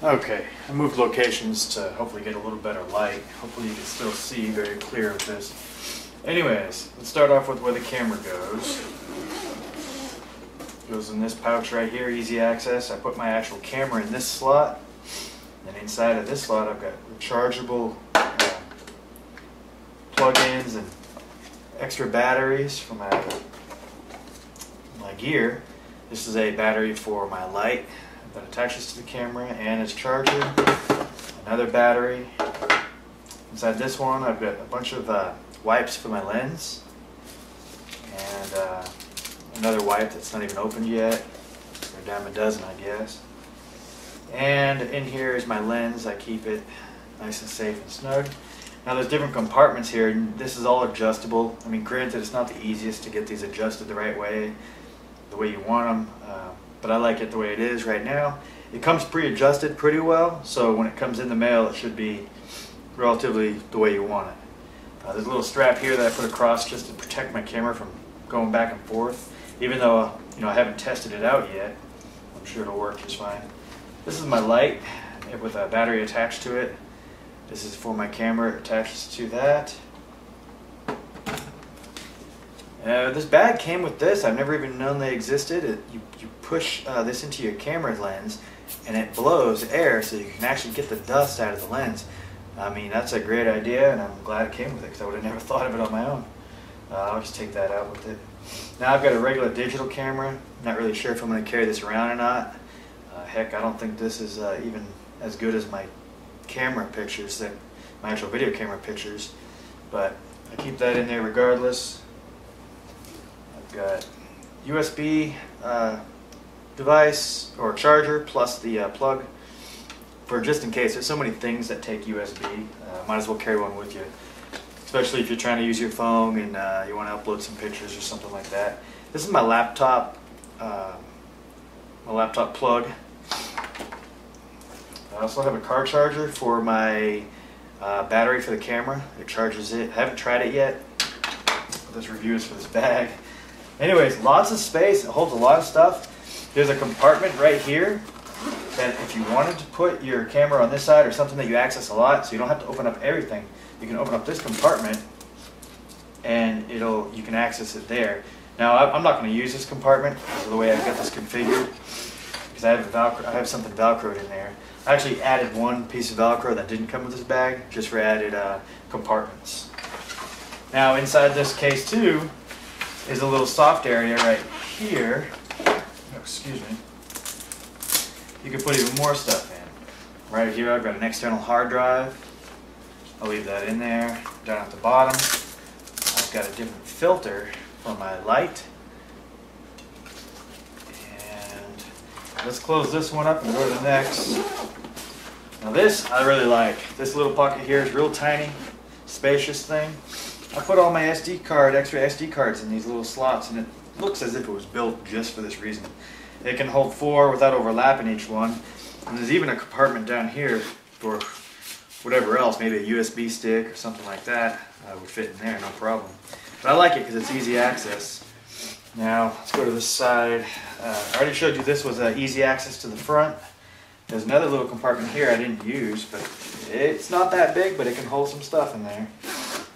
Okay, I moved locations to hopefully get a little better light. Hopefully you can still see very clear with this. Anyways, let's start off with where the camera goes. It goes in this pouch right here, easy access. I put my actual camera in this slot. And inside of this slot I've got rechargeable plug-ins and extra batteries for my gear. This is a battery for my light that attaches to the camera and its charger. Another battery. Inside this one I've got a bunch of wipes for my lens and another wipe that's not even opened yet. Or a dime a dozen, I guess. And in here is my lens. I keep it nice and safe and snug. Now there's different compartments here, and this is all adjustable. I mean, granted, it's not the easiest to get these adjusted the right way, the way you want them, but I like it the way it is right now. It comes pre-adjusted pretty well, so when it comes in the mail, it should be relatively the way you want it. There's a little strap here that I put across just to protect my camera from going back and forth. Even though I haven't tested it out yet, I'm sure it'll work just fine. This is my light with a battery attached to it. This is for my camera. It attaches to that. This bag came with this. I've never even known they existed. You push this into your camera lens and it blows air so you can actually get the dust out of the lens. I mean, that's a great idea, and I'm glad it came with it because I would have never thought of it on my own. I'll just take that out with it. Now I've got a regular digital camera. Not really sure if I'm going to carry this around or not. Heck, I don't think this is even as good as my camera pictures, my actual video camera pictures, but I keep that in there regardless. I've got USB device or charger plus the plug for just in case. There's so many things that take USB. Might as well carry one with you, especially if you're trying to use your phone and you want to upload some pictures or something like that. This is my laptop plug. I also have a car charger for my battery for the camera. It charges it. I haven't tried it yet. This review is for this bag. Anyways, lots of space. It holds a lot of stuff. There's a compartment right here that if you wanted to put your camera on this side or something that you access a lot, so you don't have to open up everything, you can open up this compartment and you can access it there. Now I'm not going to use this compartment because of the way I've got this configured, because I have something Velcroed in there. I actually added one piece of Velcro that didn't come with this bag, just for added compartments. Now inside this case too is a little soft area right here. Oh, excuse me. You can put even more stuff in. Right here I've got an external hard drive. I'll leave that in there. Down at the bottom I've got a different filter for my light. Let's close this one up and go to the next. Now this I really like. This little pocket here is real tiny, spacious thing. I put all my extra SD cards in these little slots, and it looks as if it was built just for this reason. It can hold 4 without overlapping each one. And there's even a compartment down here for whatever else, maybe a USB stick or something like that would fit in there, no problem. But I like it because it's easy access. Now, let's go to this side. I already showed you this was easy access to the front. There's another little compartment here I didn't use, but it's not that big, but it can hold some stuff in there.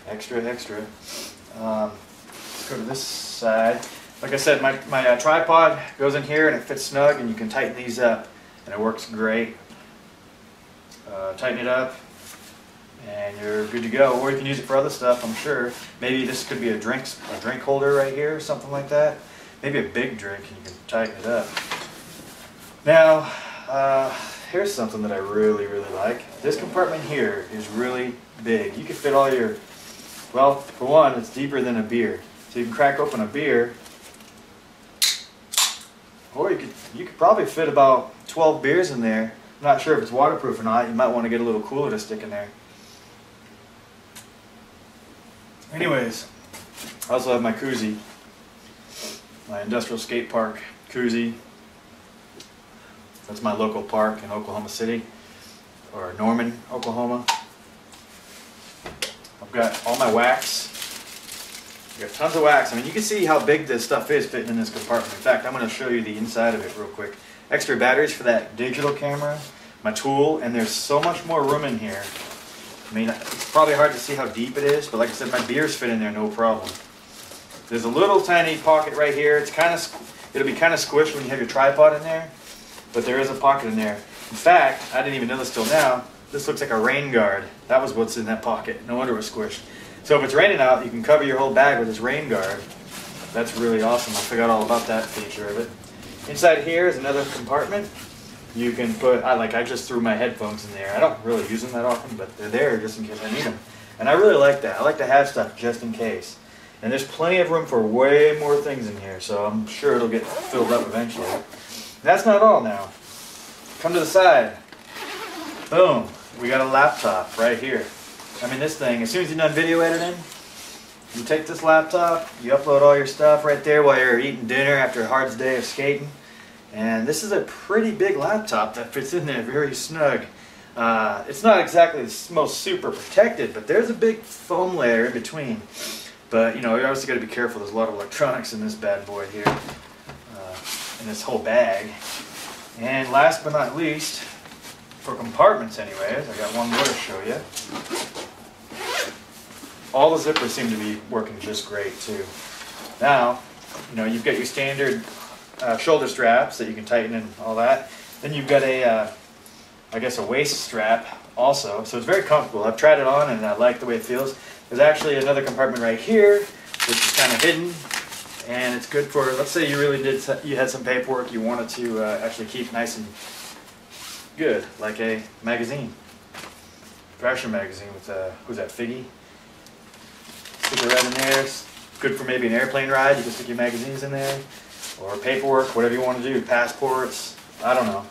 Extra. Let's go to this side. Like I said, my tripod goes in here and it fits snug, and you can tighten these up, and it works great. Tighten it up, and you're good to go. Or you can use it for other stuff, I'm sure. Maybe this could be a drink holder right here or something like that. Maybe a big drink, and you can tighten it up. Now, here's something that I really like. This compartment here is really big. You can fit all your, well, for one, it's deeper than a beer. So you can crack open a beer, or you could probably fit about 12 beers in there. I'm not sure if it's waterproof or not. You might want to get a little cooler to stick in there. Anyways, I also have my koozie, my industrial skate park koozie. That's my local park in Oklahoma City, or Norman, Oklahoma. I've got all my wax. I've got tons of wax. I mean, you can see how big this stuff is fitting in this compartment. In fact, I'm going to show you the inside of it real quick. Extra batteries for that digital camera, my tool, and there's so much more room in here. I mean, it's probably hard to see how deep it is, but like I said, my beers fit in there no problem. There's a little tiny pocket right here. It's it'll be kind of squished when you have your tripod in there, but there is a pocket in there. In fact, I didn't even know this till now. This looks like a rain guard. That was what's in that pocket. No wonder it was squished. So if it's raining out, you can cover your whole bag with this rain guard. That's really awesome. I forgot all about that feature of it. Inside here is another compartment. You can put, I just threw my headphones in there. I don't really use them that often, but they're there just in case I need them. And I really like that. I like to have stuff just in case. And there's plenty of room for way more things in here, so I'm sure it'll get filled up eventually. That's not all now. Come to the side. Boom. We got a laptop right here. I mean, this thing, as soon as you're done video editing, you take this laptop, you upload all your stuff right there while you're eating dinner after a hard day of skating. And this is a pretty big laptop that fits in there very snug. It's not exactly the most super protected, but there's a big foam layer in between. But, you know, you obviously got to be careful. There's a lot of electronics in this bad boy here, in this whole bag. And last but not least, for compartments anyways, I got one more to show you. All the zippers seem to be working just great too. Now, you know, you've got your standard shoulder straps that you can tighten and all that. Then you've got a, I guess a waist strap also. So it's very comfortable. I've tried it on and I like the way it feels. There's actually another compartment right here, which is kind of hidden, and it's good for, let's say you had some paperwork you wanted to actually keep nice and good, like a magazine, Thrasher magazine with who's that, Figgy? Stick it right in there. It's good for maybe an airplane ride. You can stick your magazines in there, or paperwork, whatever you want to do, passports. I don't know.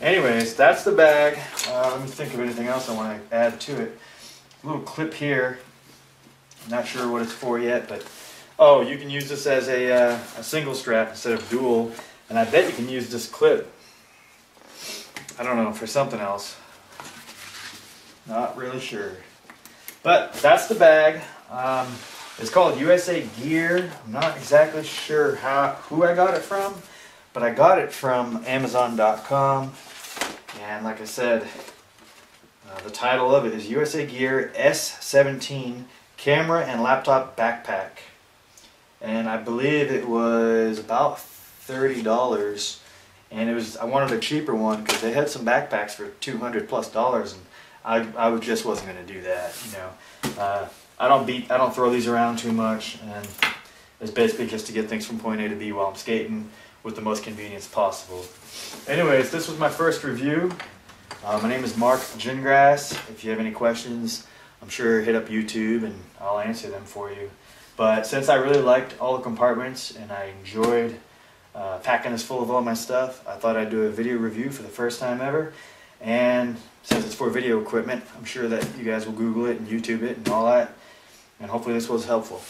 Anyways, that's the bag. Let me think of anything else I want to add to it. A little clip here. Not sure what it's for yet, but oh, you can use this as a single strap instead of dual, and I bet you can use this clip, I don't know, for something else. Not really sure. But that's the bag. It's called USA Gear. I'm not exactly sure who I got it from, but I got it from Amazon.com, and like I said, the title of it is USA Gear S17 Camera and Laptop Backpack, and I believe it was about $30, and I wanted a cheaper one because they had some backpacks for $200+, and I just wasn't going to do that. You know, I don't throw these around too much, and it's basically just to get things from point A to B while I'm skating with the most convenience possible. Anyways, this was my first review. My name is Mark Gingrass. If you have any questions, I'm sure hit up YouTube and I'll answer them for you. But since I really liked all the compartments and I enjoyed packing this full of all my stuff, I thought I'd do a video review for the first time ever. And since it's for video equipment, I'm sure that you guys will Google it and YouTube it and all that. And hopefully this was helpful.